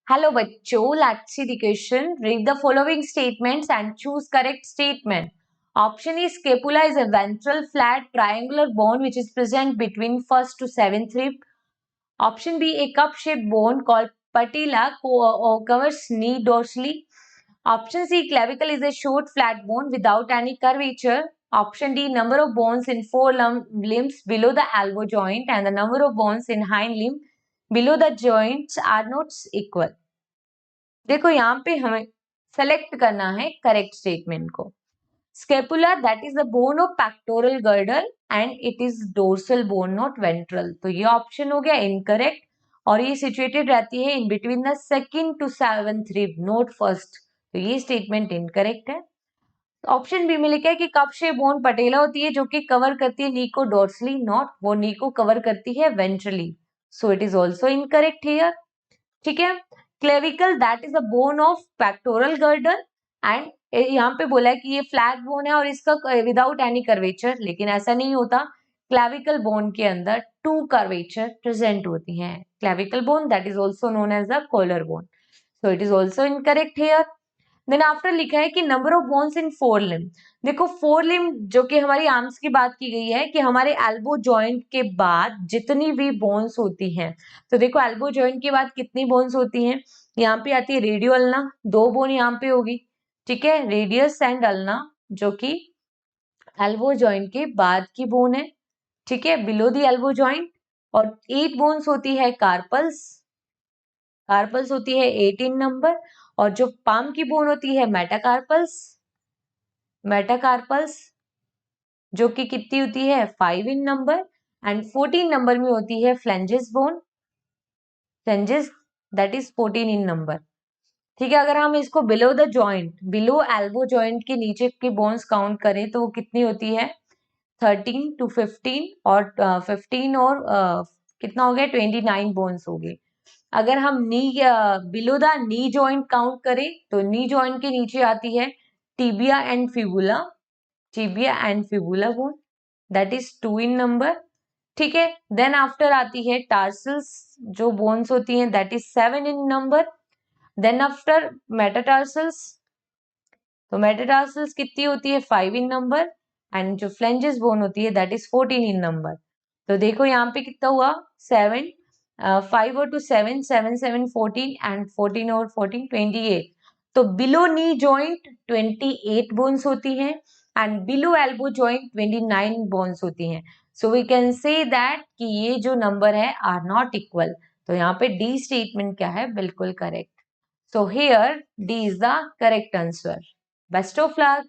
Hello बच्चों, let's see the question. Read the following statements and choose correct statement. Option is scapula is a ventral flat triangular bone which is present between first to seventh rib. Option B, a cup-shaped bone called patella covers knee dorsally. Option C, clavicle is a short flat bone without any curvature. Option D, number of bones in limbs below the elbow joint and the number of bones in hind limb below the joints are not equal. देखो यहाँ पे हमें select करना है correct statement को. Scapula that is the bone of pectoral girdle and it is dorsal bone not ventral. तो ये option हो गया इनकरेक्ट और ये सिचुएटेड रहती है in between the second to seventh rib not first. तो ये स्टेटमेंट इनकरेक्ट है. ऑप्शन बी में लिखा है कि कप शेप बोन पटेला होती है जो कि कवर करती है नी को डोर्सली, नॉट वो नी को कवर करती है ventrally. So it is also incorrect here. ठीक है. Clavicle that is a bone of pectoral girdle and यहाँ पे बोला है कि ये फ्लैट बोन है और इसका विदाउट एनी कर्वेचर, लेकिन ऐसा नहीं होता. क्लेविकल बोन के अंदर टू कर्वेचर प्रेजेंट होती हैं. Clavicle bone that is also known as the collar bone. So it is also incorrect here. Then after लिखा है कि number of bones in forelimb. देखो फोर लिम्ब जो कि हमारी आर्म्स की बात की गई है कि हमारे एल्बो जॉइंट के बाद जितनी भी बोन्स होती हैं. तो देखो एल्बो जॉइंट के बाद कितनी बोन्स होती हैं. यहाँ पे आती है रेडियो अल्ना, दो बोन यहाँ पे होगी. ठीक है, रेडियस एंड अल्ना जो कि एल्बो जॉइंट के बाद की बोन है. ठीक है, बिलो दी एल्बो जॉइंट. और 8 बोन्स होती है कार्पल्स. कार्पल्स होती है 18 नंबर. और जो पाम की बोन होती है मेटाकार्पल्स. मेटाकार्पल्स जो कि कितनी होती है 5 इन नंबर. एंड 14 नंबर में होती है flanges bone. Flanges that is 14 in number. ठीक है, अगर हम इसको below the joint, below elbow joint के नीचे की बोन्स काउंट करें तो वो कितनी होती है 13 टू 15 और 15 और कितना हो गया 29 बोन्स हो गए. अगर हम knee below the knee joint count करें तो नी जॉइंट के नीचे आती है tibia and fibula. Tibia and fibula bone that is 2 in number. ठीक है, देन आफ्टर आती है टार्सल्स जो बोन्स होती हैं that is 7 in number. Then after metatarsals, तो मेटाटार्सल्स कितनी होती है 5 इन नंबर. एंड जो फ्लेंजेस बोन होती है दैट इज 14 इन नंबर. तो देखो यहाँ पे कितना हुआ 7, 5 और 2 7, 7 7 14 एंड 14 और 14 28. तो बिलो नी जॉइंट 28 बोन्स होती हैं and below elbow joint 29 bones होती हैं. So we can say that कि ये जो नंबर है आर नॉट इक्वल. तो यहाँ पे डी स्टेटमेंट क्या है, बिल्कुल correct. So here D is the correct answer. Best of luck.